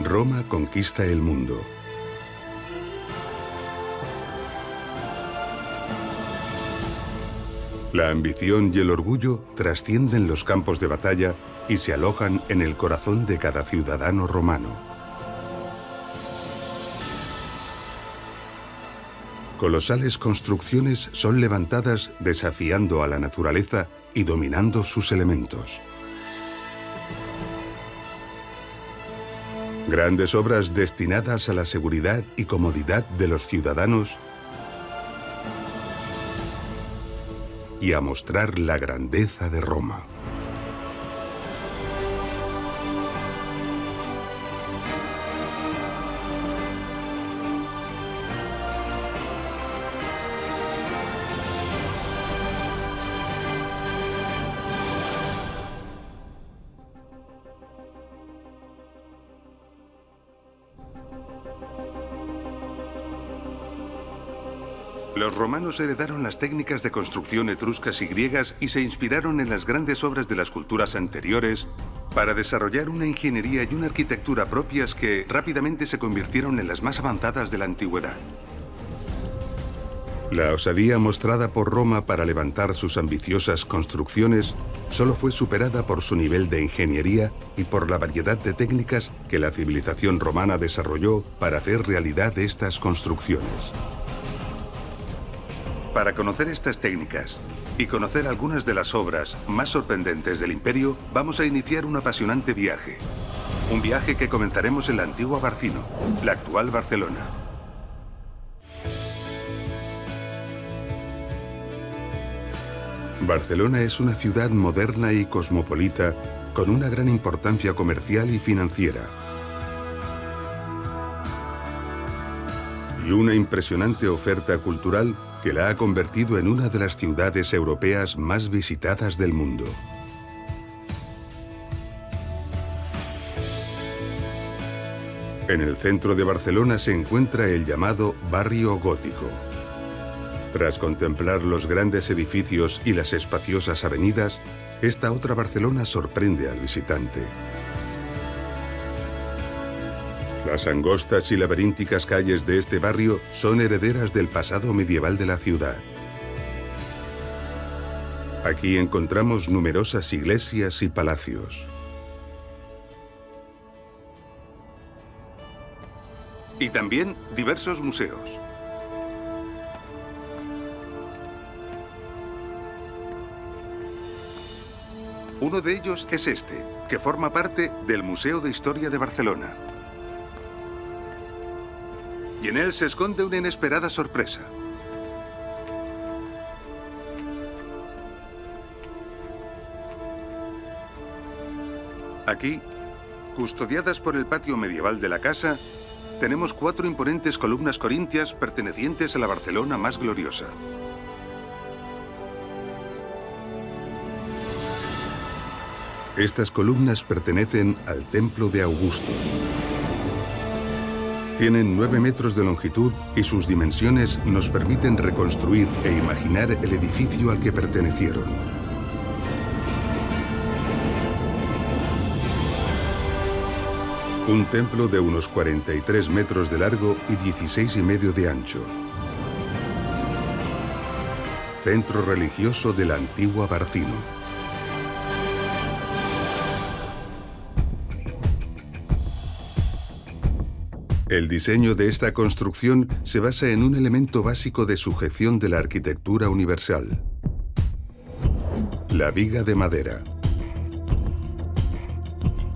Roma conquista el mundo. La ambición y el orgullo trascienden los campos de batalla y se alojan en el corazón de cada ciudadano romano. Colosales construcciones son levantadas desafiando a la naturaleza y dominando sus elementos. Grandes obras destinadas a la seguridad y comodidad de los ciudadanos y a mostrar la grandeza de Roma. Los romanos heredaron las técnicas de construcción etruscas y griegas y se inspiraron en las grandes obras de las culturas anteriores para desarrollar una ingeniería y una arquitectura propias que rápidamente se convirtieron en las más avanzadas de la antigüedad. La osadía mostrada por Roma para levantar sus ambiciosas construcciones solo fue superada por su nivel de ingeniería y por la variedad de técnicas que la civilización romana desarrolló para hacer realidad estas construcciones. Para conocer estas técnicas y conocer algunas de las obras más sorprendentes del imperio, vamos a iniciar un apasionante viaje. Un viaje que comenzaremos en la antigua Barcino, la actual Barcelona. Barcelona es una ciudad moderna y cosmopolita con una gran importancia comercial y financiera. Y una impresionante oferta cultural que la ha convertido en una de las ciudades europeas más visitadas del mundo. En el centro de Barcelona se encuentra el llamado Barrio Gótico. Tras contemplar los grandes edificios y las espaciosas avenidas, esta otra Barcelona sorprende al visitante. Las angostas y laberínticas calles de este barrio son herederas del pasado medieval de la ciudad. Aquí encontramos numerosas iglesias y palacios. Y también diversos museos. Uno de ellos es este, que forma parte del Museo de Historia de Barcelona. Y en él se esconde una inesperada sorpresa. Aquí, custodiadas por el patio medieval de la casa, tenemos 4 imponentes columnas corintias pertenecientes a la Barcelona más gloriosa. Estas columnas pertenecen al Templo de Augusto. Tienen 9 metros de longitud y sus dimensiones nos permiten reconstruir e imaginar el edificio al que pertenecieron. Un templo de unos 43 metros de largo y 16,5 de ancho. Centro religioso de la antigua Barcino. El diseño de esta construcción se basa en un elemento básico de sujeción de la arquitectura universal: la viga de madera.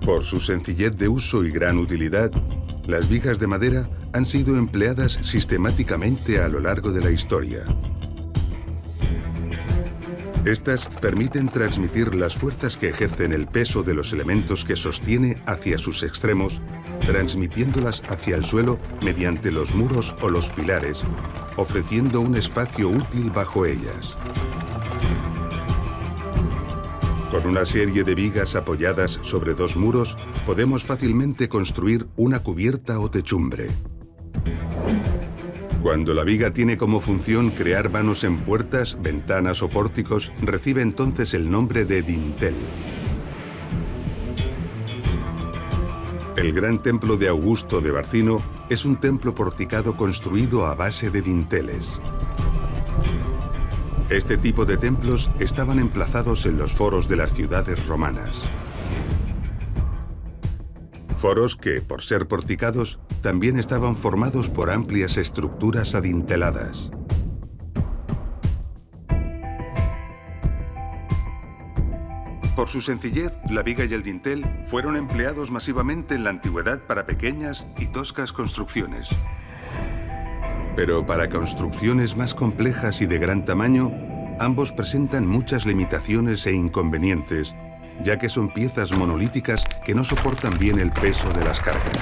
Por su sencillez de uso y gran utilidad, las vigas de madera han sido empleadas sistemáticamente a lo largo de la historia. Estas permiten transmitir las fuerzas que ejercen el peso de los elementos que sostiene hacia sus extremos, transmitiéndolas hacia el suelo mediante los muros o los pilares, ofreciendo un espacio útil bajo ellas. Con una serie de vigas apoyadas sobre 2 muros, podemos fácilmente construir una cubierta o techumbre. Cuando la viga tiene como función crear vanos en puertas, ventanas o pórticos, recibe entonces el nombre de dintel. El gran templo de Augusto de Barcino es un templo porticado construido a base de dinteles. Este tipo de templos estaban emplazados en los foros de las ciudades romanas. Foros que, por ser porticados, también estaban formados por amplias estructuras adinteladas. Por su sencillez, la viga y el dintel fueron empleados masivamente en la antigüedad para pequeñas y toscas construcciones. Pero para construcciones más complejas y de gran tamaño, ambos presentan muchas limitaciones e inconvenientes, ya que son piezas monolíticas que no soportan bien el peso de las cargas.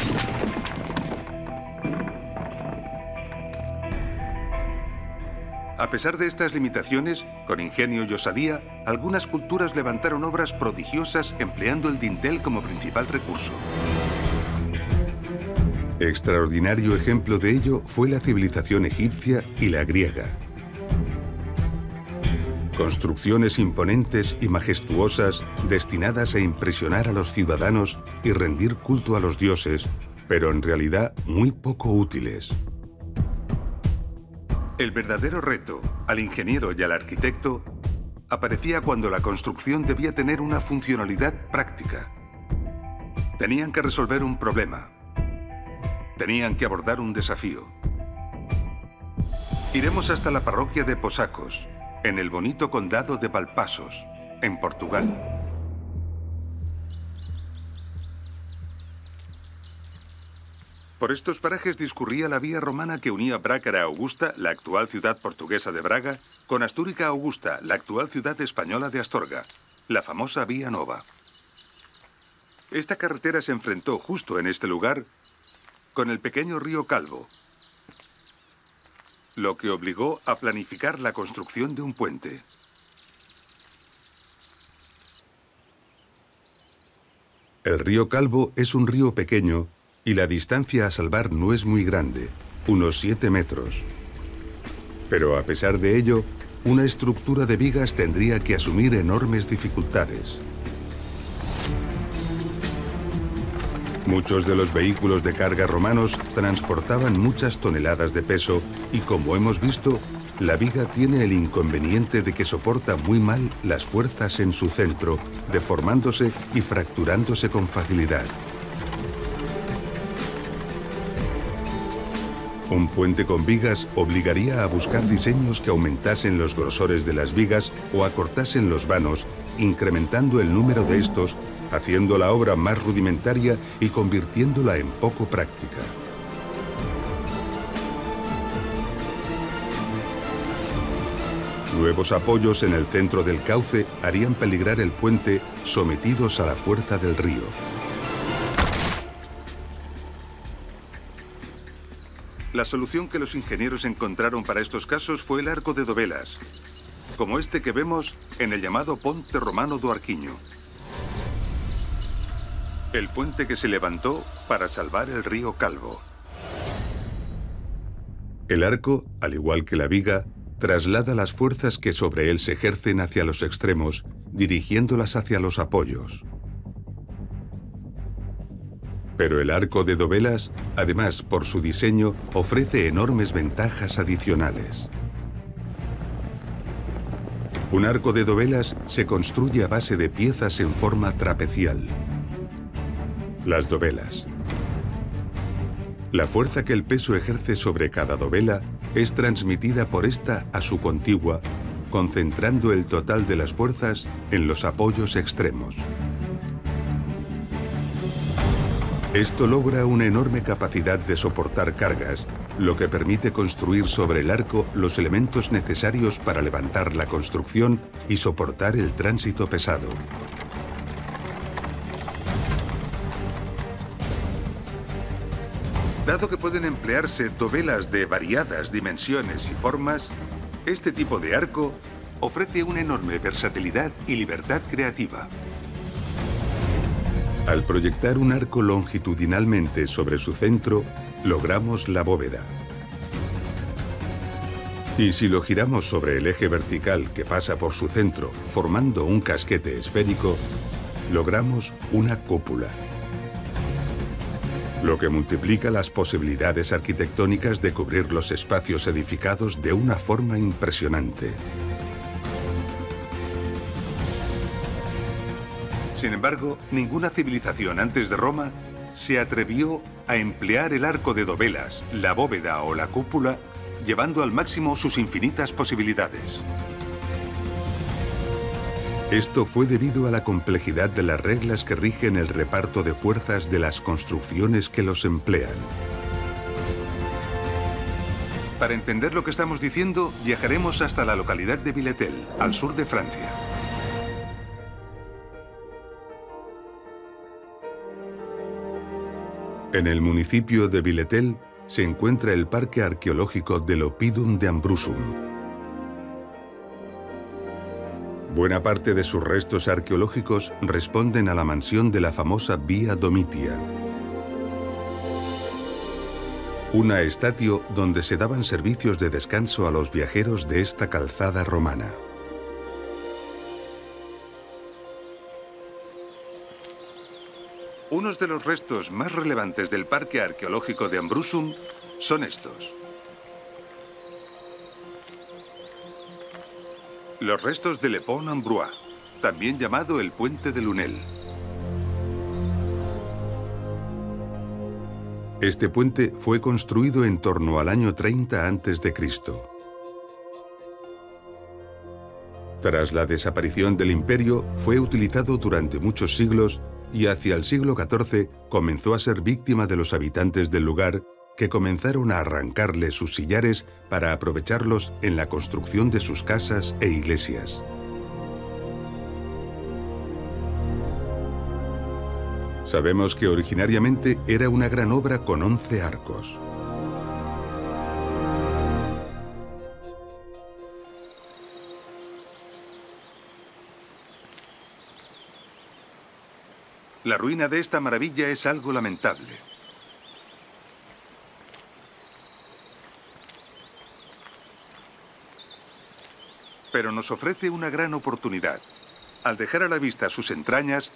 A pesar de estas limitaciones, con ingenio y osadía, algunas culturas levantaron obras prodigiosas empleando el dintel como principal recurso. Extraordinario ejemplo de ello fue la civilización egipcia y la griega. Construcciones imponentes y majestuosas destinadas a impresionar a los ciudadanos y rendir culto a los dioses, pero en realidad muy poco útiles. El verdadero reto al ingeniero y al arquitecto aparecía cuando la construcción debía tener una funcionalidad práctica. Tenían que resolver un problema. Tenían que abordar un desafío. Iremos hasta la parroquia de Posacos, en el bonito condado de Valpasos, en Portugal. Por estos parajes discurría la vía romana que unía Brácara Augusta, la actual ciudad portuguesa de Braga, con Astúrica Augusta, la actual ciudad española de Astorga, la famosa Vía Nova. Esta carretera se enfrentó justo en este lugar con el pequeño río Calvo, lo que obligó a planificar la construcción de un puente. El río Calvo es un río pequeño y la distancia a salvar no es muy grande, unos 7 metros. Pero a pesar de ello, una estructura de vigas tendría que asumir enormes dificultades. Muchos de los vehículos de carga romanos transportaban muchas toneladas de peso y, como hemos visto, la viga tiene el inconveniente de que soporta muy mal las fuerzas en su centro, deformándose y fracturándose con facilidad. Un puente con vigas obligaría a buscar diseños que aumentasen los grosores de las vigas o acortasen los vanos, incrementando el número de estos, haciendo la obra más rudimentaria y convirtiéndola en poco práctica. Nuevos apoyos en el centro del cauce harían peligrar el puente, sometidos a la fuerza del río. La solución que los ingenieros encontraron para estos casos fue el arco de dovelas, como este que vemos en el llamado Ponte Romano do Arquiño. El puente que se levantó para salvar el río Calvo. El arco, al igual que la viga, traslada las fuerzas que sobre él se ejercen hacia los extremos, dirigiéndolas hacia los apoyos. Pero el arco de dovelas, además por su diseño, ofrece enormes ventajas adicionales. Un arco de dovelas se construye a base de piezas en forma trapecial. Las dovelas. La fuerza que el peso ejerce sobre cada dovela es transmitida por esta a su contigua, concentrando el total de las fuerzas en los apoyos extremos. Esto logra una enorme capacidad de soportar cargas, lo que permite construir sobre el arco los elementos necesarios para levantar la construcción y soportar el tránsito pesado. Dado que pueden emplearse dovelas de variadas dimensiones y formas, este tipo de arco ofrece una enorme versatilidad y libertad creativa. Al proyectar un arco longitudinalmente sobre su centro, logramos la bóveda. Y si lo giramos sobre el eje vertical que pasa por su centro, formando un casquete esférico, logramos una cúpula. lo que multiplica las posibilidades arquitectónicas de cubrir los espacios edificados de una forma impresionante. Sin embargo, ninguna civilización antes de Roma se atrevió a emplear el arco de dovelas, la bóveda o la cúpula, llevando al máximo sus infinitas posibilidades. Esto fue debido a la complejidad de las reglas que rigen el reparto de fuerzas de las construcciones que los emplean. Para entender lo que estamos diciendo, viajaremos hasta la localidad de Villetel, al sur de Francia. En el municipio de Villetel se encuentra el parque arqueológico del Oppidum de Ambrusum. Buena parte de sus restos arqueológicos responden a la mansión de la famosa Via Domitia, una estadio donde se daban servicios de descanso a los viajeros de esta calzada romana. Unos de los restos más relevantes del parque arqueológico de Ambrusum son estos. Los restos de Le Pont Ambroise, también llamado el Puente de Lunel. Este puente fue construido en torno al año 30 a.C. Tras la desaparición del imperio, fue utilizado durante muchos siglos y hacia el siglo XIV comenzó a ser víctima de los habitantes del lugar, que comenzaron a arrancarle sus sillares para aprovecharlos en la construcción de sus casas e iglesias. Sabemos que originariamente era una gran obra con 11 arcos. La ruina de esta maravilla es algo lamentable. Pero nos ofrece una gran oportunidad. Al dejar a la vista sus entrañas,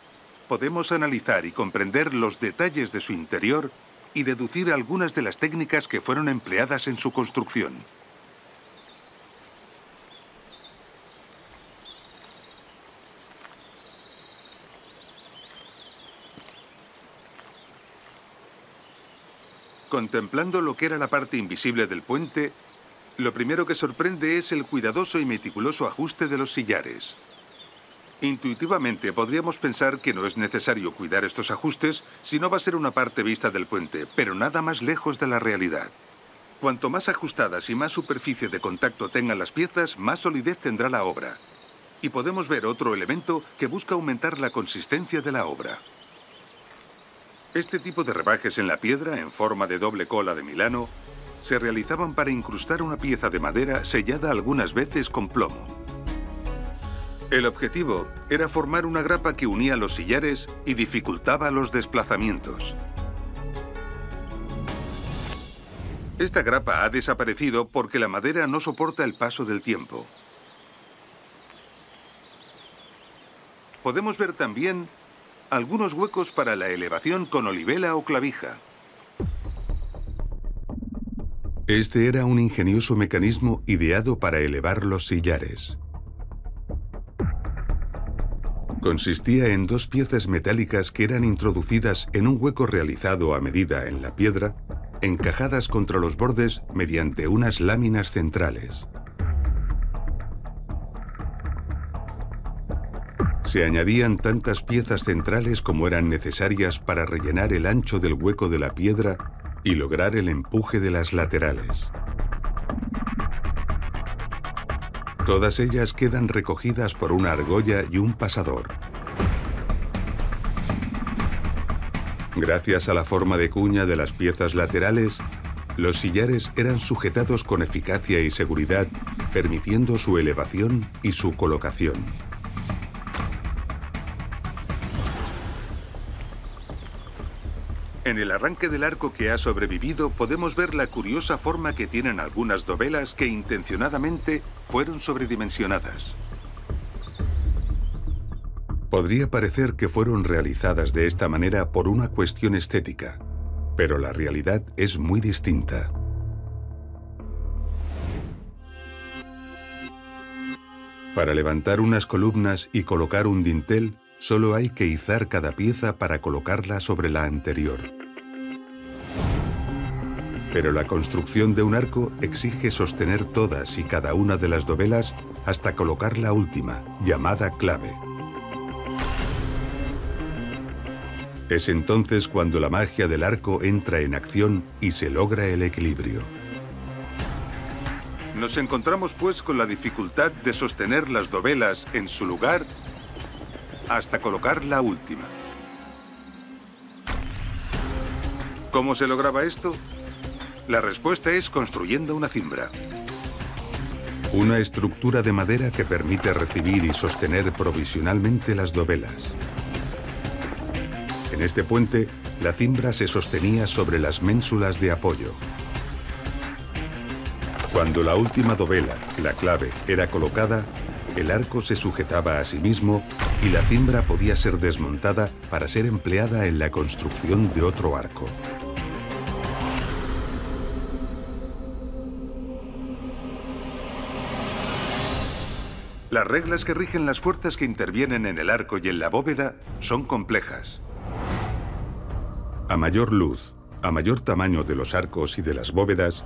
podemos analizar y comprender los detalles de su interior y deducir algunas de las técnicas que fueron empleadas en su construcción. Contemplando lo que era la parte invisible del puente, lo primero que sorprende es el cuidadoso y meticuloso ajuste de los sillares. Intuitivamente podríamos pensar que no es necesario cuidar estos ajustes si no va a ser una parte vista del puente, pero nada más lejos de la realidad. Cuanto más ajustadas y más superficie de contacto tengan las piezas, más solidez tendrá la obra. Y podemos ver otro elemento que busca aumentar la consistencia de la obra. Este tipo de rebajes en la piedra, en forma de doble cola de Milano, se realizaban para incrustar una pieza de madera sellada algunas veces con plomo. El objetivo era formar una grapa que unía los sillares y dificultaba los desplazamientos. Esta grapa ha desaparecido porque la madera no soporta el paso del tiempo. Podemos ver también algunos huecos para la elevación con olivela o clavija. Este era un ingenioso mecanismo ideado para elevar los sillares. Consistía en dos piezas metálicas que eran introducidas en un hueco realizado a medida en la piedra, encajadas contra los bordes mediante unas láminas centrales. Se añadían tantas piezas centrales como eran necesarias para rellenar el ancho del hueco de la piedra y lograr el empuje de las laterales. Todas ellas quedan recogidas por una argolla y un pasador. Gracias a la forma de cuña de las piezas laterales, los sillares eran sujetados con eficacia y seguridad, permitiendo su elevación y su colocación. En el arranque del arco que ha sobrevivido podemos ver la curiosa forma que tienen algunas dovelas que intencionadamente fueron sobredimensionadas. Podría parecer que fueron realizadas de esta manera por una cuestión estética, Pero la realidad es muy distinta. Para levantar unas columnas y colocar un dintel, solo hay que izar cada pieza para colocarla sobre la anterior. Pero la construcción de un arco exige sostener todas y cada una de las dovelas hasta colocar la última, llamada clave. Es entonces cuando la magia del arco entra en acción y se logra el equilibrio. Nos encontramos pues con la dificultad de sostener las dovelas en su lugar hasta colocar la última. ¿Cómo se lograba esto? La respuesta es construyendo una cimbra. Una estructura de madera que permite recibir y sostener provisionalmente las dovelas. En este puente, la cimbra se sostenía sobre las ménsulas de apoyo. Cuando la última dovela, la clave, era colocada, el arco se sujetaba a sí mismo y la cimbra podía ser desmontada para ser empleada en la construcción de otro arco. Las reglas que rigen las fuerzas que intervienen en el arco y en la bóveda son complejas. A mayor luz, a mayor tamaño de los arcos y de las bóvedas,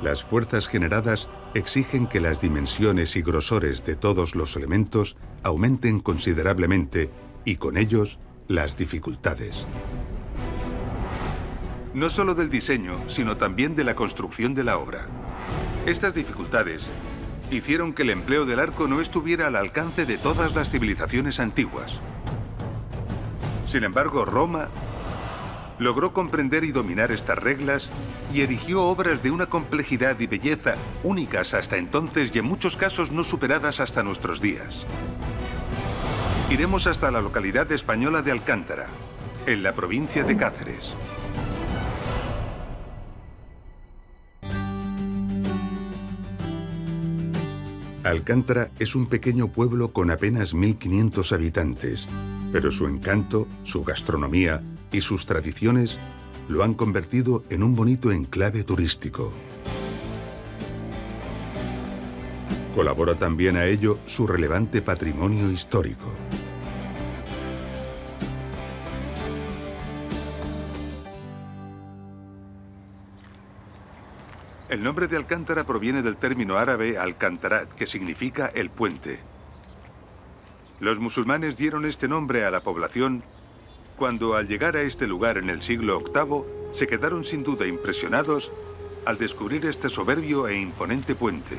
las fuerzas generadas exigen que las dimensiones y grosores de todos los elementos aumenten considerablemente y con ellos las dificultades. No solo del diseño, sino también de la construcción de la obra. Estas dificultades hicieron que el empleo del arco no estuviera al alcance de todas las civilizaciones antiguas. Sin embargo, Roma logró comprender y dominar estas reglas y erigió obras de una complejidad y belleza únicas hasta entonces y en muchos casos no superadas hasta nuestros días. Iremos hasta la localidad española de Alcántara, en la provincia de Cáceres. Alcántara es un pequeño pueblo con apenas 1.500 habitantes, pero su encanto, su gastronomía y sus tradiciones lo han convertido en un bonito enclave turístico. Colabora también a ello su relevante patrimonio histórico. El nombre de Alcántara proviene del término árabe Alcantarat, que significa el puente. Los musulmanes dieron este nombre a la población cuando, al llegar a este lugar en el siglo VIII, se quedaron sin duda impresionados al descubrir este soberbio e imponente puente,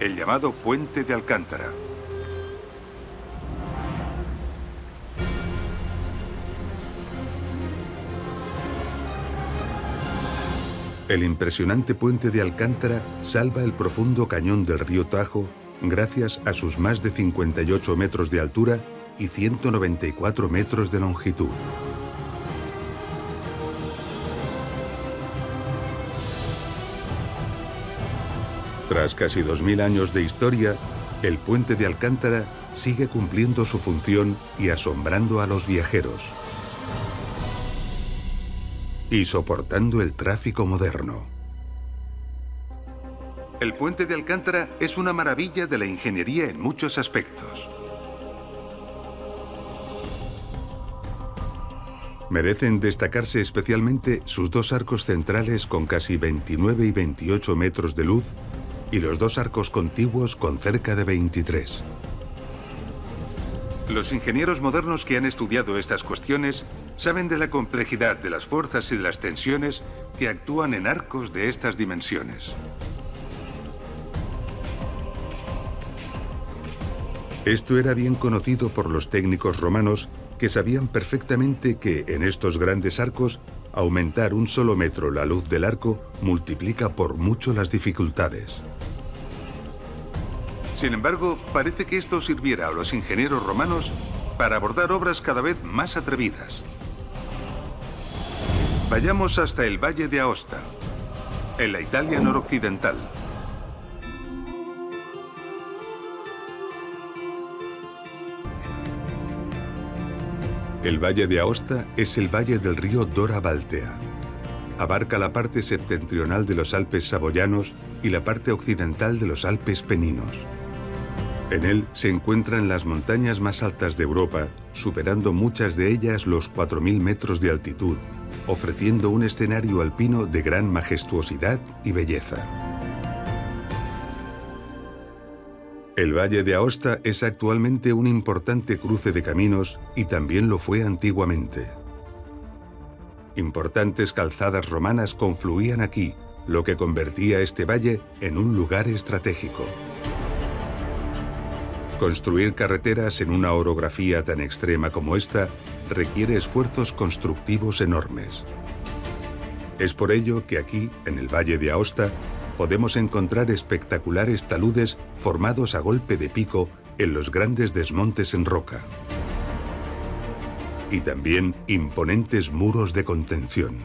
el llamado Puente de Alcántara. El impresionante puente de Alcántara salva el profundo cañón del río Tajo gracias a sus más de 58 metros de altura y 194 metros de longitud. Tras casi 2000 años de historia, el puente de Alcántara sigue cumpliendo su función y asombrando a los viajeros. Y soportando el tráfico moderno. El puente de Alcántara es una maravilla de la ingeniería en muchos aspectos. Merecen destacarse especialmente sus dos arcos centrales con casi 29 y 28 metros de luz y los dos arcos contiguos con cerca de 23. Los ingenieros modernos que han estudiado estas cuestiones saben de la complejidad de las fuerzas y de las tensiones que actúan en arcos de estas dimensiones. Esto era bien conocido por los técnicos romanos, que sabían perfectamente que en estos grandes arcos, aumentar un solo metro la luz del arco multiplica por mucho las dificultades. Sin embargo, parece que esto sirviera a los ingenieros romanos para abordar obras cada vez más atrevidas. Vayamos hasta el Valle de Aosta, en la Italia noroccidental. El Valle de Aosta es el valle del río Dora Baltea. abarca la parte septentrional de los Alpes saboyanos y la parte occidental de los Alpes peninos. En él se encuentran las montañas más altas de Europa, superando muchas de ellas los 4.000 metros de altitud, ofreciendo un escenario alpino de gran majestuosidad y belleza. El Valle de Aosta es actualmente un importante cruce de caminos y también lo fue antiguamente. Importantes calzadas romanas confluían aquí, lo que convertía este valle en un lugar estratégico. Construir carreteras en una orografía tan extrema como esta requiere esfuerzos constructivos enormes. Es por ello que aquí, en el Valle de Aosta, podemos encontrar espectaculares taludes formados a golpe de pico en los grandes desmontes en roca. Y también imponentes muros de contención.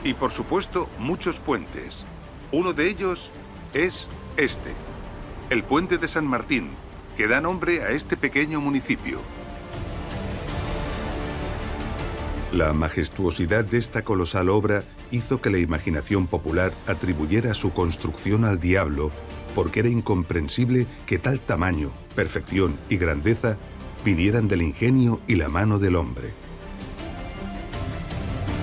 Y por supuesto, muchos puentes. Uno de ellos es este. El puente de San Martín, que da nombre a este pequeño municipio. La majestuosidad de esta colosal obra hizo que la imaginación popular atribuyera su construcción al diablo, porque era incomprensible que tal tamaño, perfección y grandeza vinieran del ingenio y la mano del hombre.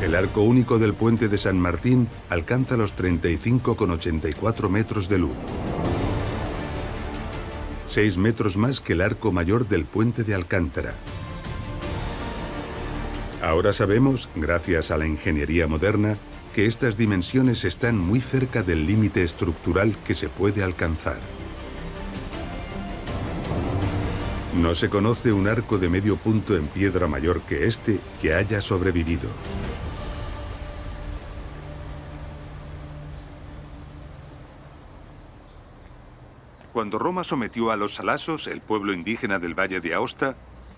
El arco único del puente de San Martín alcanza los 35,84 metros de luz. 6 metros más que el arco mayor del puente de Alcántara. Ahora sabemos, gracias a la ingeniería moderna, que estas dimensiones están muy cerca del límite estructural que se puede alcanzar. No se conoce un arco de medio punto en piedra mayor que este que haya sobrevivido. Cuando Roma sometió a los salasos, el pueblo indígena del Valle de Aosta,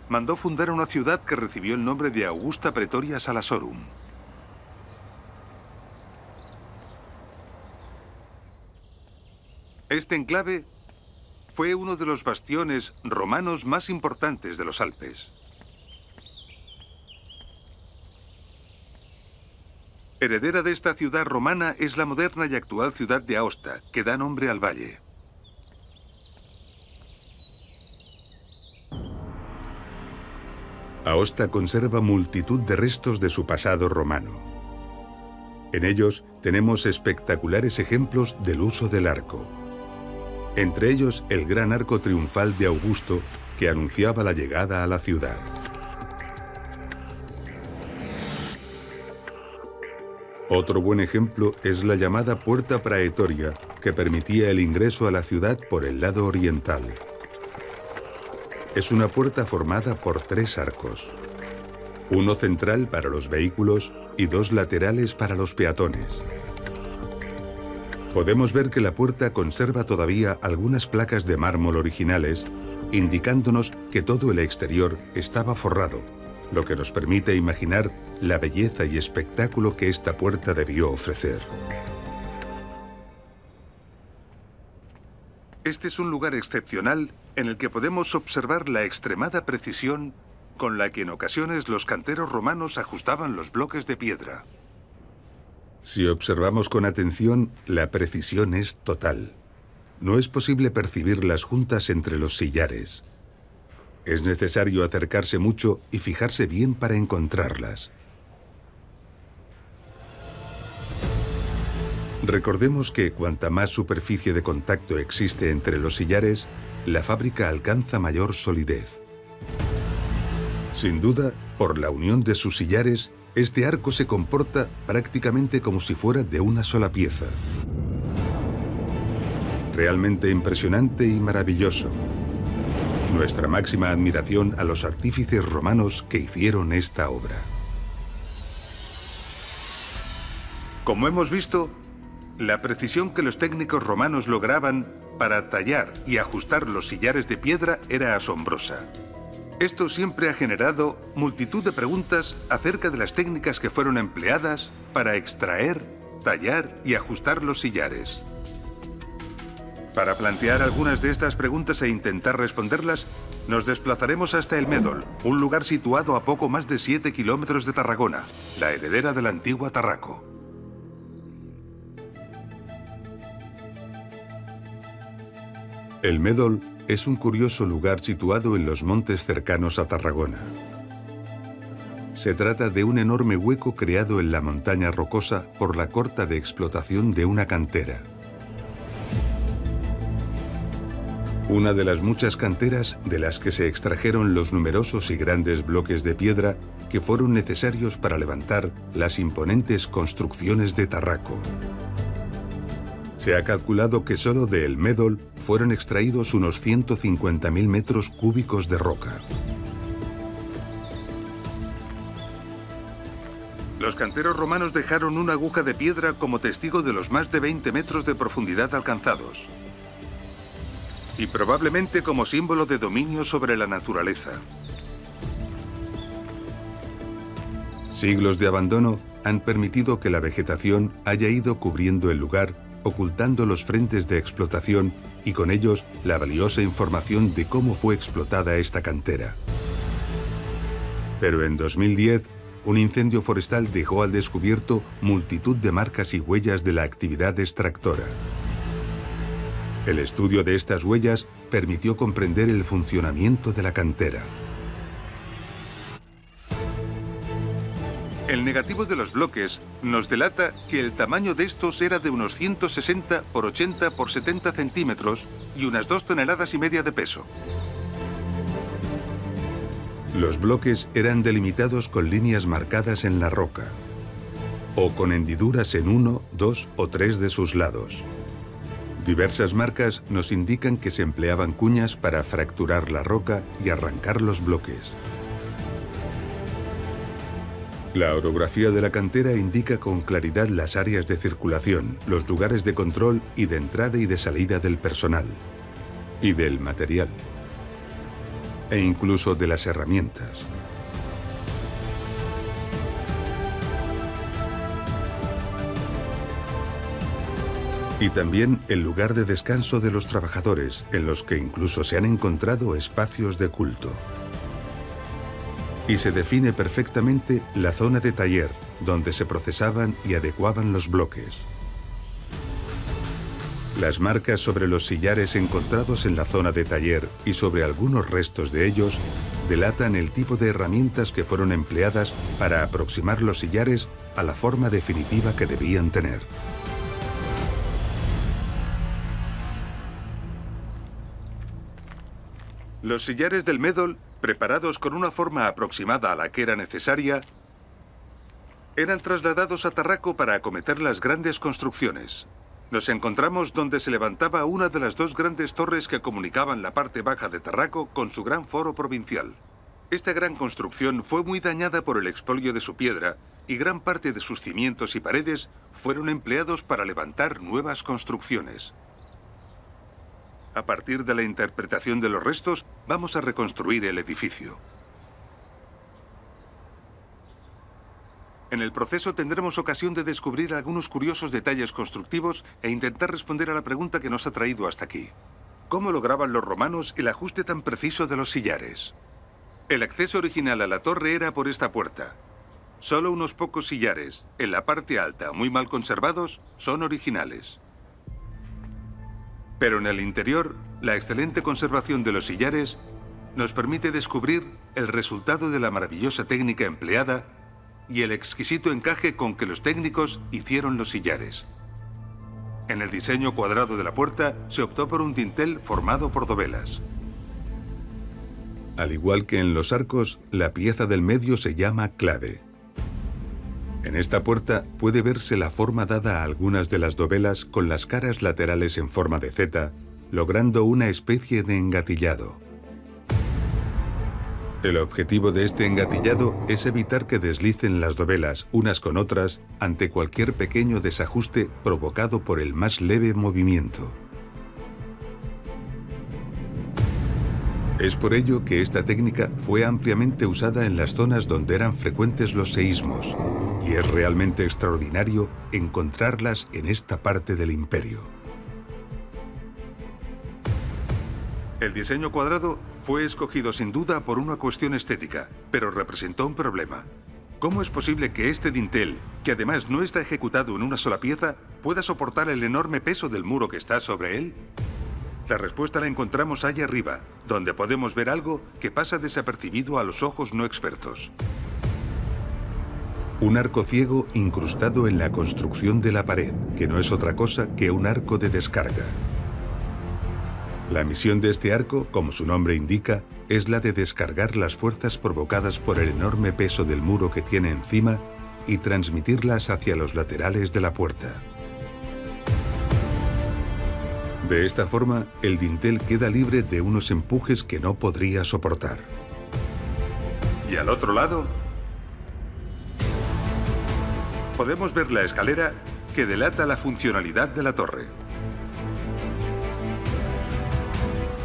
mandó fundar una ciudad que recibió el nombre de Augusta Praetoria Salasorum. Este enclave fue uno de los bastiones romanos más importantes de los Alpes. Heredera de esta ciudad romana es la moderna y actual ciudad de Aosta, que da nombre al valle. Aosta conserva multitud de restos de su pasado romano. En ellos tenemos espectaculares ejemplos del uso del arco. Entre ellos el gran arco triunfal de Augusto, que anunciaba la llegada a la ciudad. Otro buen ejemplo es la llamada Puerta Praetoria, que permitía el ingreso a la ciudad por el lado oriental. Es una puerta formada por 3 arcos. Uno central para los vehículos y 2 laterales para los peatones. Podemos ver que la puerta conserva todavía algunas placas de mármol originales, indicándonos que todo el exterior estaba forrado, lo que nos permite imaginar la belleza y espectáculo que esta puerta debió ofrecer. Este es un lugar excepcional en el que podemos observar la extremada precisión con la que en ocasiones los canteros romanos ajustaban los bloques de piedra. Si observamos con atención, la precisión es total. No es posible percibir las juntas entre los sillares. Es necesario acercarse mucho y fijarse bien para encontrarlas. Recordemos que cuanta más superficie de contacto existe entre los sillares, la fábrica alcanza mayor solidez. Sin duda, por la unión de sus sillares, este arco se comporta prácticamente como si fuera de una sola pieza. Realmente impresionante y maravilloso. Nuestra máxima admiración a los artífices romanos que hicieron esta obra. Como hemos visto, la precisión que los técnicos romanos lograban para tallar y ajustar los sillares de piedra era asombrosa. Esto siempre ha generado multitud de preguntas acerca de las técnicas que fueron empleadas para extraer, tallar y ajustar los sillares. Para plantear algunas de estas preguntas e intentar responderlas, nos desplazaremos hasta el Médol, un lugar situado a poco más de 7 kilómetros de Tarragona, la heredera de la antigua Tarraco. El Médol es un curioso lugar situado en los montes cercanos a Tarragona. Se trata de un enorme hueco creado en la montaña rocosa por la corta de explotación de una cantera. Una de las muchas canteras de las que se extrajeron los numerosos y grandes bloques de piedra que fueron necesarios para levantar las imponentes construcciones de Tarraco. Se ha calculado que solo de El Médol fueron extraídos unos 150.000 metros cúbicos de roca. Los canteros romanos dejaron una aguja de piedra como testigo de los más de 20 metros de profundidad alcanzados. Y probablemente como símbolo de dominio sobre la naturaleza. Siglos de abandono han permitido que la vegetación haya ido cubriendo el lugar, ocultando los frentes de explotación y con ellos la valiosa información de cómo fue explotada esta cantera. Pero en 2010, un incendio forestal dejó al descubierto multitud de marcas y huellas de la actividad extractora. El estudio de estas huellas permitió comprender el funcionamiento de la cantera. El negativo de los bloques nos delata que el tamaño de estos era de unos 160 por 80 por 70 centímetros y unas 2,5 toneladas de peso. Los bloques eran delimitados con líneas marcadas en la roca o con hendiduras en 1, 2 o 3 de sus lados. Diversas marcas nos indican que se empleaban cuñas para fracturar la roca y arrancar los bloques. La orografía de la cantera indica con claridad las áreas de circulación, los lugares de control y de entrada y de salida del personal y del material, e incluso de las herramientas. Y también el lugar de descanso de los trabajadores, en los que incluso se han encontrado espacios de culto. Y se define perfectamente la zona de taller, donde se procesaban y adecuaban los bloques. Las marcas sobre los sillares encontrados en la zona de taller y sobre algunos restos de ellos delatan el tipo de herramientas que fueron empleadas para aproximar los sillares a la forma definitiva que debían tener. Los sillares del Médol, preparados con una forma aproximada a la que era necesaria, eran trasladados a Tarraco para acometer las grandes construcciones. Nos encontramos donde se levantaba una de las dos grandes torres que comunicaban la parte baja de Tarraco con su gran foro provincial. Esta gran construcción fue muy dañada por el expolio de su piedra y gran parte de sus cimientos y paredes fueron empleados para levantar nuevas construcciones. A partir de la interpretación de los restos, vamos a reconstruir el edificio. En el proceso tendremos ocasión de descubrir algunos curiosos detalles constructivos e intentar responder a la pregunta que nos ha traído hasta aquí. ¿Cómo lograban los romanos el ajuste tan preciso de los sillares? El acceso original a la torre era por esta puerta. Solo unos pocos sillares, en la parte alta, muy mal conservados, son originales. Pero en el interior, la excelente conservación de los sillares nos permite descubrir el resultado de la maravillosa técnica empleada y el exquisito encaje con que los técnicos hicieron los sillares. En el diseño cuadrado de la puerta se optó por un dintel formado por dovelas. Al igual que en los arcos, la pieza del medio se llama clave. En esta puerta puede verse la forma dada a algunas de las dovelas con las caras laterales en forma de Z, logrando una especie de engatillado. El objetivo de este engatillado es evitar que deslicen las dovelas unas con otras ante cualquier pequeño desajuste provocado por el más leve movimiento. Es por ello que esta técnica fue ampliamente usada en las zonas donde eran frecuentes los seísmos, y es realmente extraordinario encontrarlas en esta parte del imperio. El diseño cuadrado fue escogido sin duda por una cuestión estética, pero representó un problema. ¿Cómo es posible que este dintel, que además no está ejecutado en una sola pieza, pueda soportar el enorme peso del muro que está sobre él? La respuesta la encontramos allá arriba, donde podemos ver algo que pasa desapercibido a los ojos no expertos. Un arco ciego incrustado en la construcción de la pared, que no es otra cosa que un arco de descarga. La misión de este arco, como su nombre indica, es la de descargar las fuerzas provocadas por el enorme peso del muro que tiene encima y transmitirlas hacia los laterales de la puerta. De esta forma, el dintel queda libre de unos empujes que no podría soportar. Y al otro lado, podemos ver la escalera que delata la funcionalidad de la torre.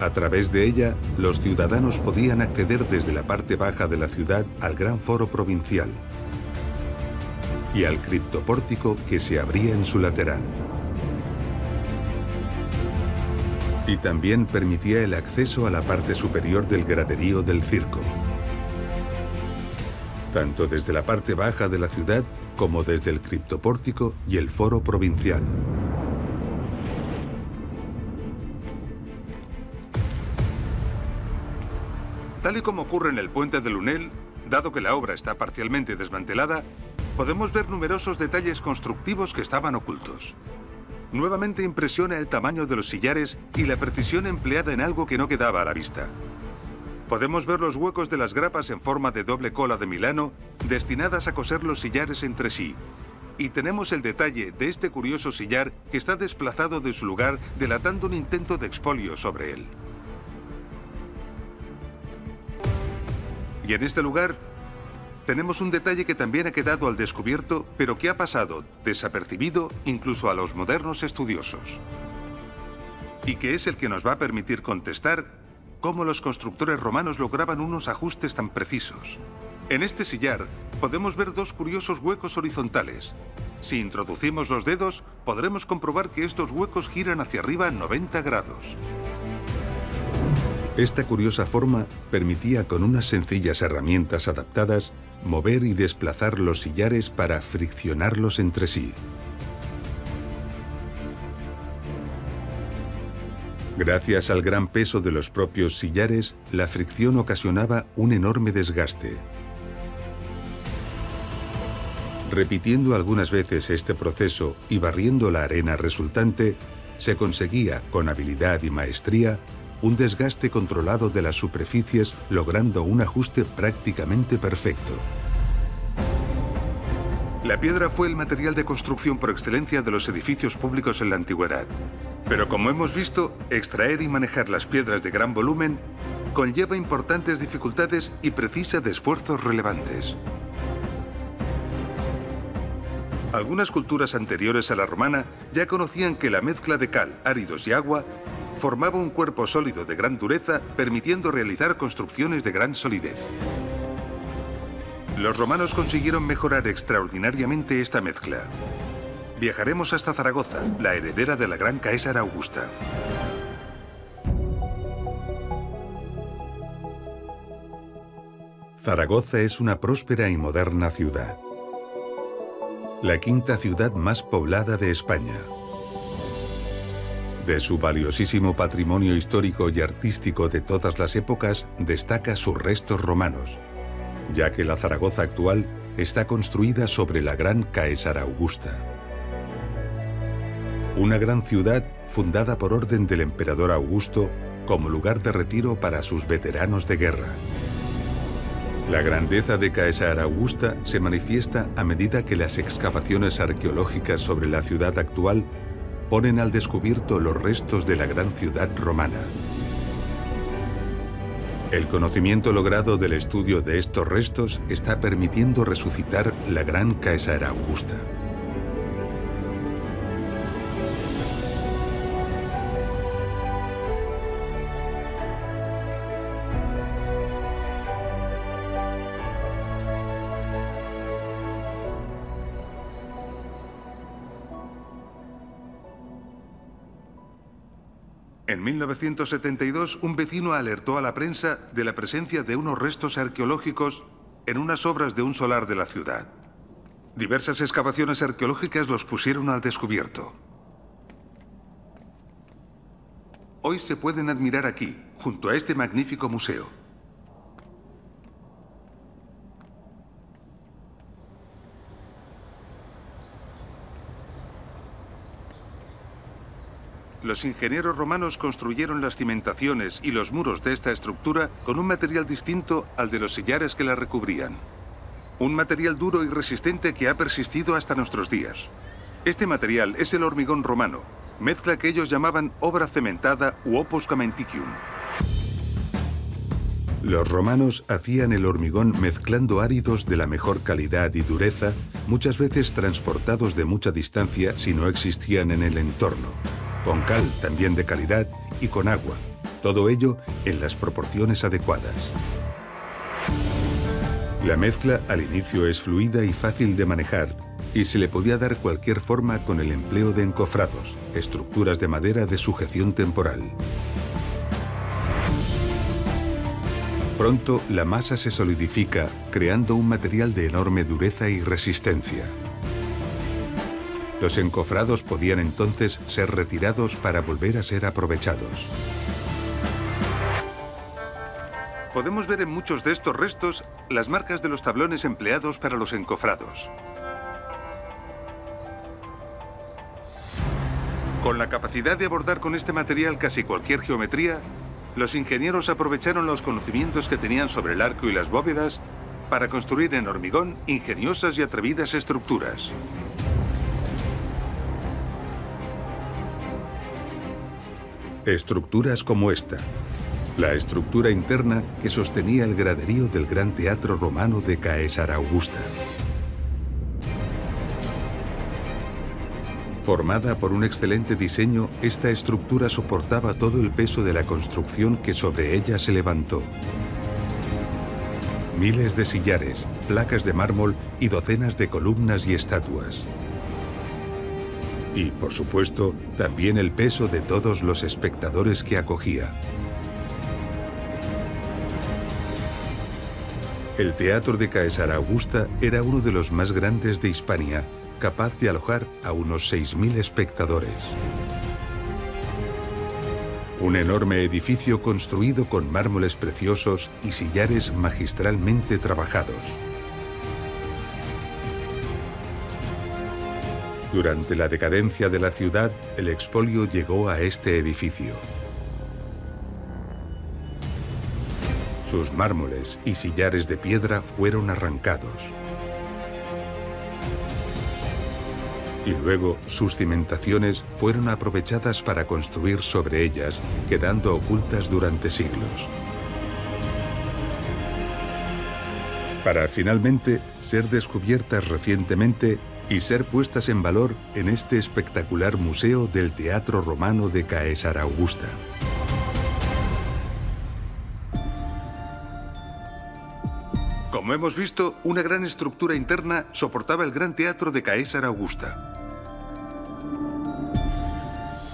A través de ella, los ciudadanos podían acceder desde la parte baja de la ciudad al gran foro provincial y al criptopórtico que se abría en su lateral. Y también permitía el acceso a la parte superior del graderío del circo, tanto desde la parte baja de la ciudad como desde el criptopórtico y el foro provincial. Tal y como ocurre en el puente de Lunel, dado que la obra está parcialmente desmantelada, podemos ver numerosos detalles constructivos que estaban ocultos. Nuevamente impresiona el tamaño de los sillares y la precisión empleada en algo que no quedaba a la vista. Podemos ver los huecos de las grapas en forma de doble cola de Milano, destinadas a coser los sillares entre sí. Y tenemos el detalle de este curioso sillar que está desplazado de su lugar, delatando un intento de expolio sobre él. Y en este lugar tenemos un detalle que también ha quedado al descubierto, pero que ha pasado desapercibido incluso a los modernos estudiosos. Y que es el que nos va a permitir contestar cómo los constructores romanos lograban unos ajustes tan precisos. En este sillar podemos ver dos curiosos huecos horizontales. Si introducimos los dedos, podremos comprobar que estos huecos giran hacia arriba a 90 grados. Esta curiosa forma permitía, con unas sencillas herramientas adaptadas, mover y desplazar los sillares para friccionarlos entre sí. Gracias al gran peso de los propios sillares, la fricción ocasionaba un enorme desgaste. Repitiendo algunas veces este proceso y barriendo la arena resultante, se conseguía, con habilidad y maestría, un desgaste controlado de las superficies, logrando un ajuste prácticamente perfecto. La piedra fue el material de construcción por excelencia de los edificios públicos en la antigüedad. Pero como hemos visto, extraer y manejar las piedras de gran volumen conlleva importantes dificultades y precisa de esfuerzos relevantes. Algunas culturas anteriores a la romana ya conocían que la mezcla de cal, áridos y agua formaba un cuerpo sólido de gran dureza, permitiendo realizar construcciones de gran solidez. Los romanos consiguieron mejorar extraordinariamente esta mezcla. Viajaremos hasta Zaragoza, la heredera de la gran Caesara Augusta. Zaragoza es una próspera y moderna ciudad. La quinta ciudad más poblada de España. De su valiosísimo patrimonio histórico y artístico de todas las épocas, destaca sus restos romanos, ya que la Zaragoza actual está construida sobre la gran Caesara Augusta. Una gran ciudad fundada por orden del emperador Augusto como lugar de retiro para sus veteranos de guerra. La grandeza de Caesara Augusta se manifiesta a medida que las excavaciones arqueológicas sobre la ciudad actual ponen al descubierto los restos de la gran ciudad romana. El conocimiento logrado del estudio de estos restos está permitiendo resucitar la gran Caesara Augusta. En 1972, un vecino alertó a la prensa de la presencia de unos restos arqueológicos en unas obras de un solar de la ciudad. Diversas excavaciones arqueológicas los pusieron al descubierto. Hoy se pueden admirar aquí, junto a este magnífico museo. Los ingenieros romanos construyeron las cimentaciones y los muros de esta estructura con un material distinto al de los sillares que la recubrían. Un material duro y resistente que ha persistido hasta nuestros días. Este material es el hormigón romano, mezcla que ellos llamaban obra cementada u opus caementicium. Los romanos hacían el hormigón mezclando áridos de la mejor calidad y dureza, muchas veces transportados de mucha distancia si no existían en el entorno, con cal también de calidad y con agua, todo ello en las proporciones adecuadas. La mezcla al inicio es fluida y fácil de manejar, y se le podía dar cualquier forma con el empleo de encofrados, estructuras de madera de sujeción temporal. Pronto la masa se solidifica, creando un material de enorme dureza y resistencia. Los encofrados podían entonces ser retirados para volver a ser aprovechados. Podemos ver en muchos de estos restos las marcas de los tablones empleados para los encofrados. Con la capacidad de abordar con este material casi cualquier geometría, los ingenieros aprovecharon los conocimientos que tenían sobre el arco y las bóvedas para construir en hormigón ingeniosas y atrevidas estructuras. Estructuras como esta, la estructura interna que sostenía el graderío del Gran Teatro Romano de Caesarea Augusta. Formada por un excelente diseño, esta estructura soportaba todo el peso de la construcción que sobre ella se levantó. Miles de sillares, placas de mármol y docenas de columnas y estatuas. Y, por supuesto, también el peso de todos los espectadores que acogía. El Teatro de Caesarea Augusta era uno de los más grandes de Hispania, capaz de alojar a unos 6.000 espectadores. Un enorme edificio construido con mármoles preciosos y sillares magistralmente trabajados. Durante la decadencia de la ciudad, el expolio llegó a este edificio. Sus mármoles y sillares de piedra fueron arrancados. Y luego sus cimentaciones fueron aprovechadas para construir sobre ellas, quedando ocultas durante siglos. Para finalmente ser descubiertas recientemente y ser puestas en valor en este espectacular museo del Teatro Romano de Caesarea Augusta. Como hemos visto, una gran estructura interna soportaba el Gran Teatro de Caesarea Augusta.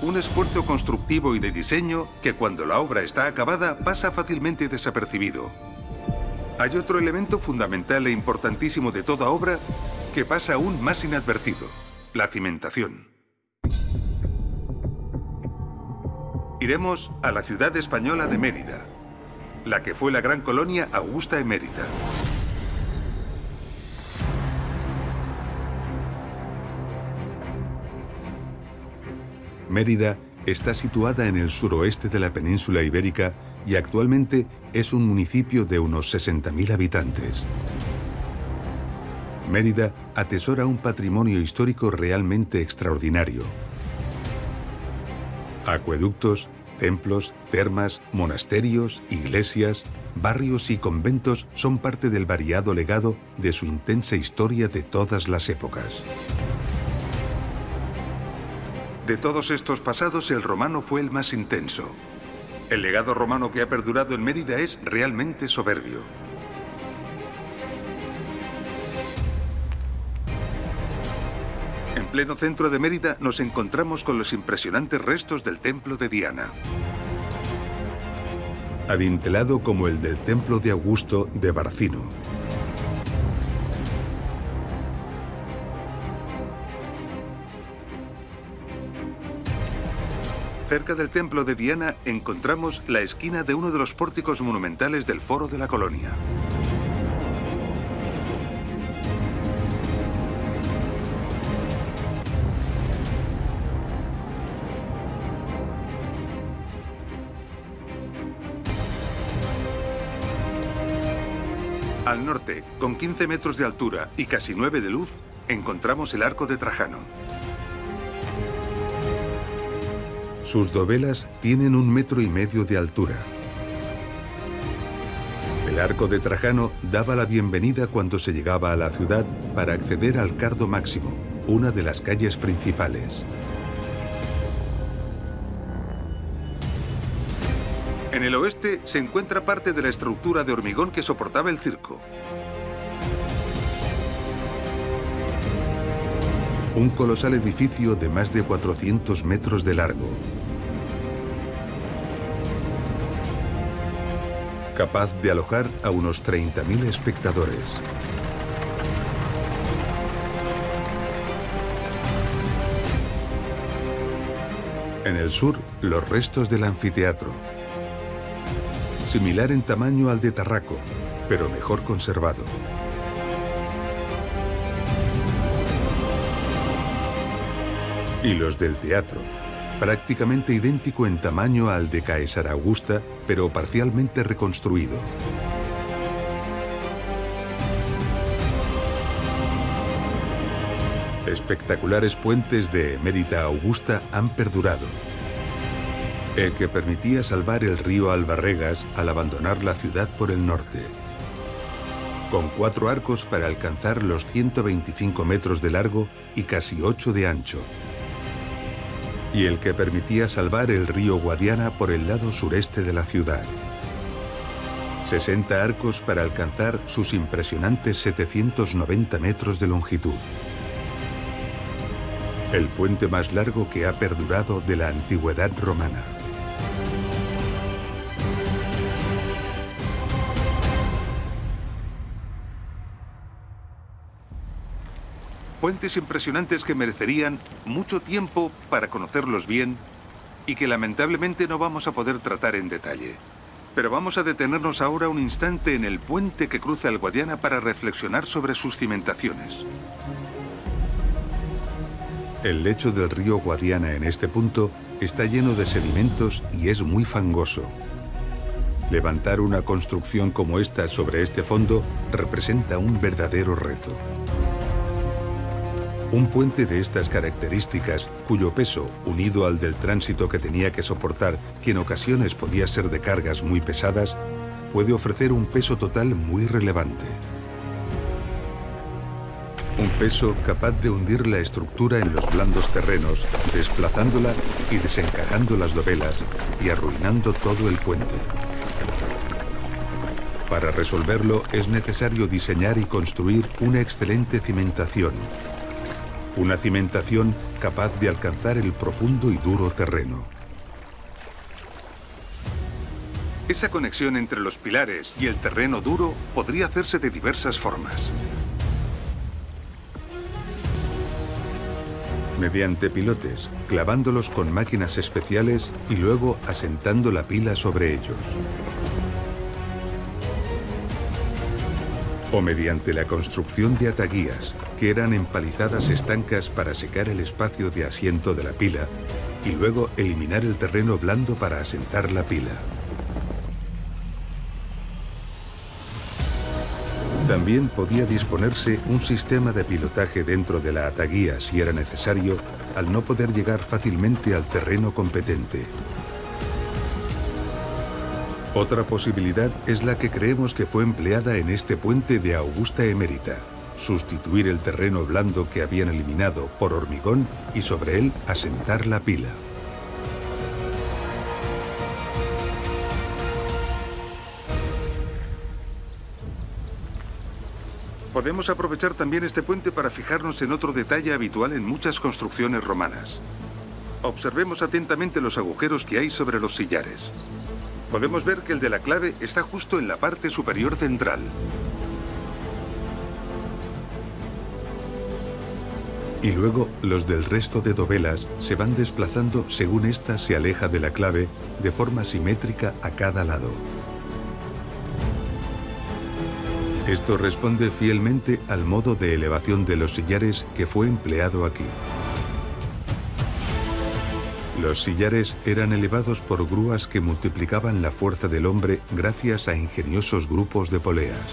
Un esfuerzo constructivo y de diseño que cuando la obra está acabada pasa fácilmente desapercibido. Hay otro elemento fundamental e importantísimo de toda obra que pasa aún más inadvertido: la cimentación. Iremos a la ciudad española de Mérida, la que fue la gran colonia Augusta Emérita. Mérida está situada en el suroeste de la península ibérica y actualmente es un municipio de unos 60.000 habitantes. Mérida atesora un patrimonio histórico realmente extraordinario. Acueductos, templos, termas, monasterios, iglesias, barrios y conventos son parte del variado legado de su intensa historia de todas las épocas. De todos estos pasados, el romano fue el más intenso. El legado romano que ha perdurado en Mérida es realmente soberbio. En pleno centro de Mérida nos encontramos con los impresionantes restos del templo de Diana. adintelado como el del templo de Augusto de Barcino. Cerca del templo de Diana encontramos la esquina de uno de los pórticos monumentales del Foro de la Colonia. Al norte, con 15 metros de altura y casi 9 de luz, encontramos el Arco de Trajano. Sus dovelas tienen 1,5 metros de altura. El Arco de Trajano daba la bienvenida cuando se llegaba a la ciudad para acceder al Cardo Máximo, una de las calles principales. En el oeste se encuentra parte de la estructura de hormigón que soportaba el circo. Un colosal edificio de más de 400 metros de largo, capaz de alojar a unos 30.000 espectadores. En el sur, los restos del anfiteatro, similar en tamaño al de Tarraco, pero mejor conservado. Y los del teatro, prácticamente idéntico en tamaño al de Caesar Augusta, pero parcialmente reconstruido. Espectaculares puentes de Emérita Augusta han perdurado. El que permitía salvar el río Albarregas al abandonar la ciudad por el norte, con 4 arcos para alcanzar los 125 metros de largo y casi 8 de ancho. Y el que permitía salvar el río Guadiana por el lado sureste de la ciudad. 60 arcos para alcanzar sus impresionantes 790 metros de longitud. El puente más largo que ha perdurado de la antigüedad romana. Puentes impresionantes que merecerían mucho tiempo para conocerlos bien y que lamentablemente no vamos a poder tratar en detalle. Pero vamos a detenernos ahora un instante en el puente que cruza el Guadiana para reflexionar sobre sus cimentaciones. El lecho del río Guadiana en este punto está lleno de sedimentos y es muy fangoso. Levantar una construcción como esta sobre este fondo representa un verdadero reto. Un puente de estas características, cuyo peso, unido al del tránsito que tenía que soportar, que en ocasiones podía ser de cargas muy pesadas, puede ofrecer un peso total muy relevante. Un peso capaz de hundir la estructura en los blandos terrenos, desplazándola y desencajando las dovelas y arruinando todo el puente. Para resolverlo es necesario diseñar y construir una excelente cimentación. Una cimentación capaz de alcanzar el profundo y duro terreno. Esa conexión entre los pilares y el terreno duro podría hacerse de diversas formas. Mediante pilotes, clavándolos con máquinas especiales y luego asentando la pila sobre ellos. O mediante la construcción de ataguías, que eran empalizadas estancas para secar el espacio de asiento de la pila y luego eliminar el terreno blando para asentar la pila. También podía disponerse un sistema de pilotaje dentro de la ataguía si era necesario, al no poder llegar fácilmente al terreno competente. Otra posibilidad es la que creemos que fue empleada en este puente de Augusta Emérita: sustituir el terreno blando que habían eliminado por hormigón y sobre él asentar la pila. Podemos aprovechar también este puente para fijarnos en otro detalle habitual en muchas construcciones romanas. Observemos atentamente los agujeros que hay sobre los sillares. Podemos ver que el de la clave está justo en la parte superior central. Y luego los del resto de dovelas se van desplazando según ésta se aleja de la clave de forma simétrica a cada lado. Esto responde fielmente al modo de elevación de los sillares que fue empleado aquí. Los sillares eran elevados por grúas que multiplicaban la fuerza del hombre gracias a ingeniosos grupos de poleas.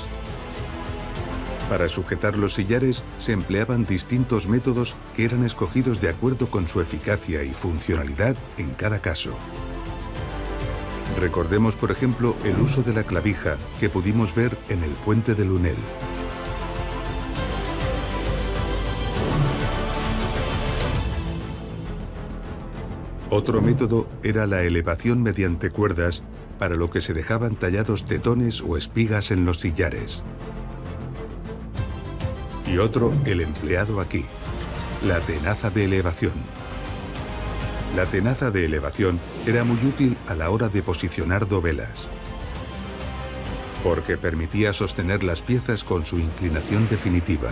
Para sujetar los sillares se empleaban distintos métodos que eran escogidos de acuerdo con su eficacia y funcionalidad en cada caso. Recordemos, por ejemplo, el uso de la clavija que pudimos ver en el puente de Lunel. Otro método era la elevación mediante cuerdas, para lo que se dejaban tallados tetones o espigas en los sillares. Y otro, el empleado aquí, la tenaza de elevación. La tenaza de elevación era muy útil a la hora de posicionar dovelas, porque permitía sostener las piezas con su inclinación definitiva.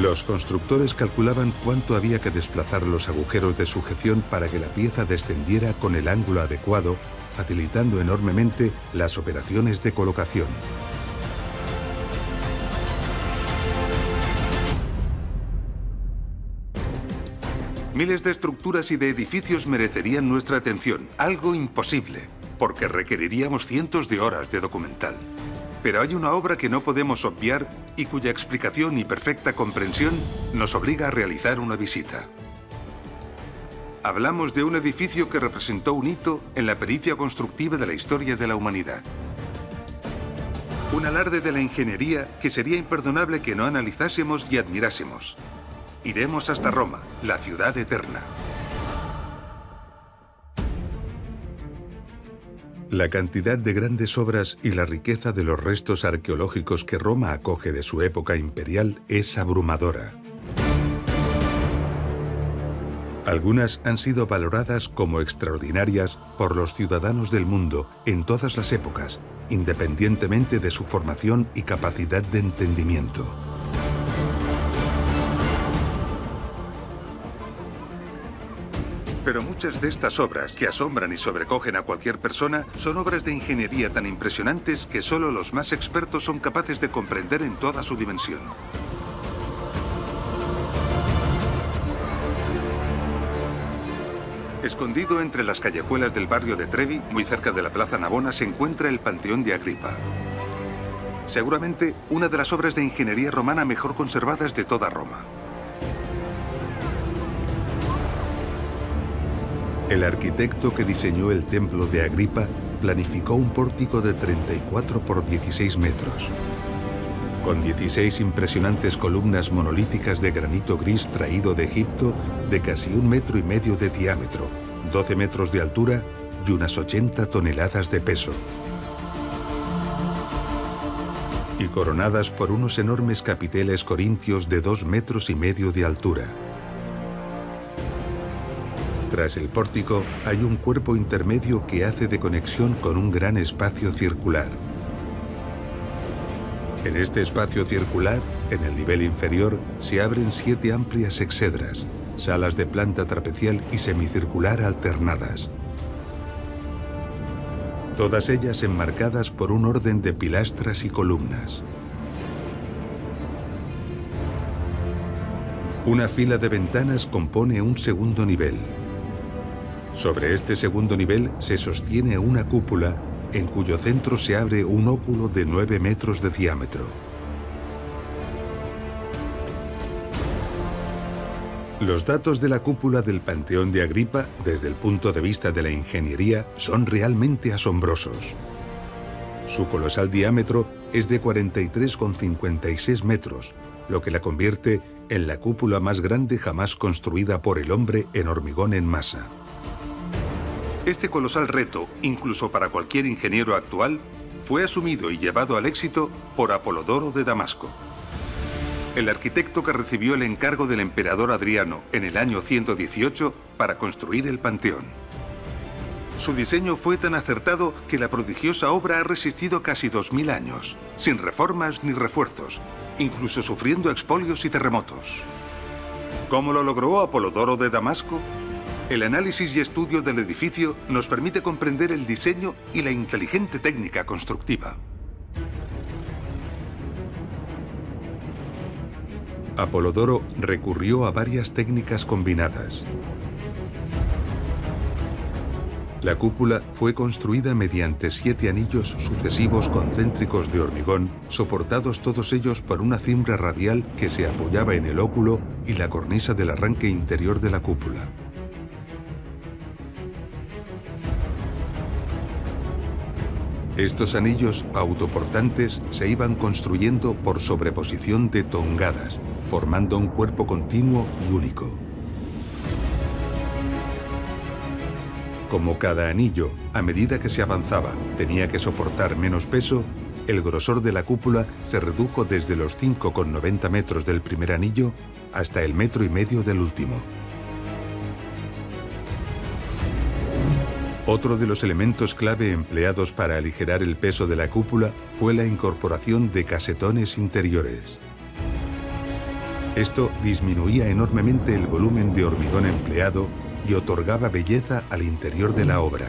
Los constructores calculaban cuánto había que desplazar los agujeros de sujeción para que la pieza descendiera con el ángulo adecuado, facilitando enormemente las operaciones de colocación. Miles de estructuras y de edificios merecerían nuestra atención, algo imposible, porque requeriríamos cientos de horas de documental. Pero hay una obra que no podemos obviar y cuya explicación y perfecta comprensión nos obliga a realizar una visita. Hablamos de un edificio que representó un hito en la pericia constructiva de la historia de la humanidad. Un alarde de la ingeniería que sería imperdonable que no analizásemos y admirásemos. Iremos hasta Roma, la ciudad eterna. La cantidad de grandes obras y la riqueza de los restos arqueológicos que Roma acoge de su época imperial es abrumadora. Algunas han sido valoradas como extraordinarias por los ciudadanos del mundo en todas las épocas, independientemente de su formación y capacidad de entendimiento. Pero muchas de estas obras, que asombran y sobrecogen a cualquier persona, son obras de ingeniería tan impresionantes que solo los más expertos son capaces de comprender en toda su dimensión. Escondido entre las callejuelas del barrio de Trevi, muy cerca de la Plaza Navona, se encuentra el Panteón de Agripa. Seguramente una de las obras de ingeniería romana mejor conservadas de toda Roma. El arquitecto que diseñó el templo de Agripa planificó un pórtico de 34 por 16 metros, con 16 impresionantes columnas monolíticas de granito gris traído de Egipto de casi 1,5 metros de diámetro, 12 metros de altura y unas 80 toneladas de peso. Y coronadas por unos enormes capiteles corintios de 2,5 metros de altura. Tras el pórtico hay un cuerpo intermedio que hace de conexión con un gran espacio circular. En este espacio circular, en el nivel inferior, se abren 7 amplias exedras, salas de planta trapecial y semicircular alternadas. Todas ellas enmarcadas por un orden de pilastras y columnas. Una fila de ventanas compone un segundo nivel. Sobre este segundo nivel se sostiene una cúpula en cuyo centro se abre un óculo de 9 metros de diámetro. Los datos de la cúpula del Panteón de Agripa, desde el punto de vista de la ingeniería, son realmente asombrosos. Su colosal diámetro es de 43,56 metros, lo que la convierte en la cúpula más grande jamás construida por el hombre en hormigón en masa. Este colosal reto, incluso para cualquier ingeniero actual, fue asumido y llevado al éxito por Apolodoro de Damasco, el arquitecto que recibió el encargo del emperador Adriano en el año 118 para construir el Panteón. Su diseño fue tan acertado que la prodigiosa obra ha resistido casi 2000 años, sin reformas ni refuerzos, incluso sufriendo expolios y terremotos. ¿Cómo lo logró Apolodoro de Damasco? El análisis y estudio del edificio nos permite comprender el diseño y la inteligente técnica constructiva. Apolodoro recurrió a varias técnicas combinadas. La cúpula fue construida mediante 7 anillos sucesivos concéntricos de hormigón, soportados todos ellos por una cimbra radial que se apoyaba en el óculo y la cornisa del arranque interior de la cúpula. Estos anillos autoportantes se iban construyendo por sobreposición de tongadas, formando un cuerpo continuo y único. Como cada anillo, a medida que se avanzaba, tenía que soportar menos peso, el grosor de la cúpula se redujo desde los 5,90 metros del primer anillo hasta el 1,5 metros del último. Otro de los elementos clave empleados para aligerar el peso de la cúpula fue la incorporación de casetones interiores. Esto disminuía enormemente el volumen de hormigón empleado y otorgaba belleza al interior de la obra.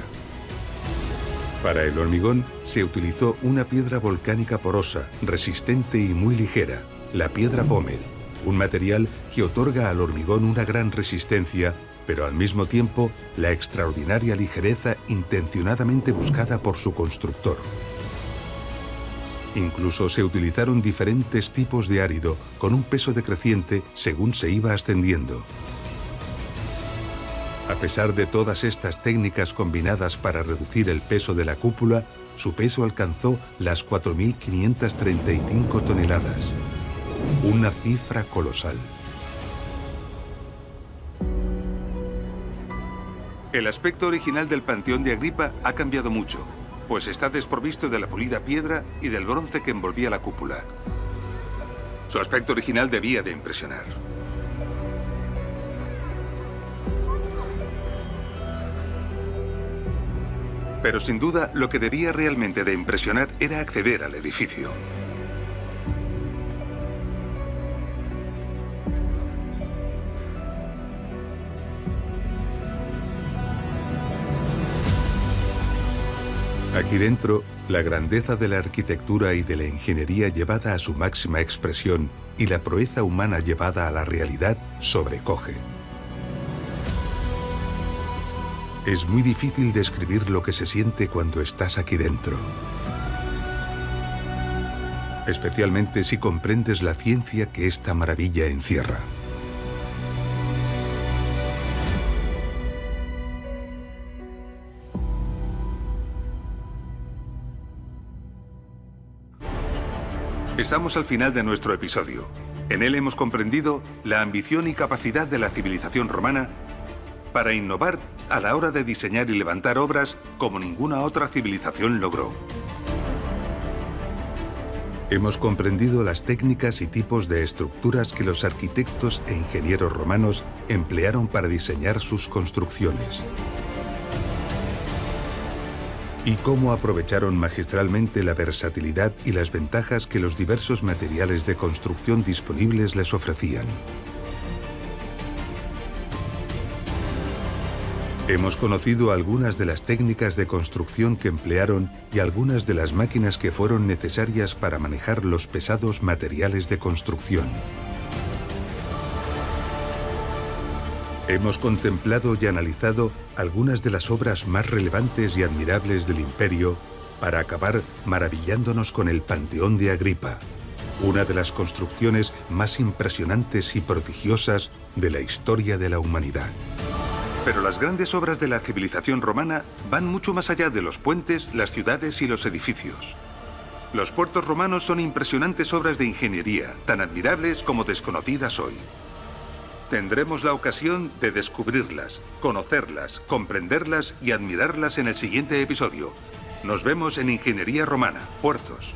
Para el hormigón se utilizó una piedra volcánica porosa, resistente y muy ligera, la piedra pómez, un material que otorga al hormigón una gran resistencia, pero al mismo tiempo la extraordinaria ligereza intencionadamente buscada por su constructor. Incluso se utilizaron diferentes tipos de árido con un peso decreciente según se iba ascendiendo. A pesar de todas estas técnicas combinadas para reducir el peso de la cúpula, su peso alcanzó las 4.535 toneladas. Una cifra colosal. El aspecto original del Panteón de Agripa ha cambiado mucho, pues está desprovisto de la pulida piedra y del bronce que envolvía la cúpula. Su aspecto original debía de impresionar. Pero sin duda, lo que debía realmente de impresionar era acceder al edificio. Aquí dentro, la grandeza de la arquitectura y de la ingeniería llevada a su máxima expresión y la proeza humana llevada a la realidad sobrecoge. Es muy difícil describir lo que se siente cuando estás aquí dentro. Especialmente si comprendes la ciencia que esta maravilla encierra. Estamos al final de nuestro episodio. En él hemos comprendido la ambición y capacidad de la civilización romana para innovar a la hora de diseñar y levantar obras como ninguna otra civilización logró. Hemos comprendido las técnicas y tipos de estructuras que los arquitectos e ingenieros romanos emplearon para diseñar sus construcciones. Y cómo aprovecharon magistralmente la versatilidad y las ventajas que los diversos materiales de construcción disponibles les ofrecían. Hemos conocido algunas de las técnicas de construcción que emplearon y algunas de las máquinas que fueron necesarias para manejar los pesados materiales de construcción. Hemos contemplado y analizado algunas de las obras más relevantes y admirables del imperio para acabar maravillándonos con el Panteón de Agripa, una de las construcciones más impresionantes y prodigiosas de la historia de la humanidad. Pero las grandes obras de la civilización romana van mucho más allá de los puentes, las ciudades y los edificios. Los puertos romanos son impresionantes obras de ingeniería, tan admirables como desconocidas hoy. Tendremos la ocasión de descubrirlas, conocerlas, comprenderlas y admirarlas en el siguiente episodio. Nos vemos en Ingeniería Romana, Puertos.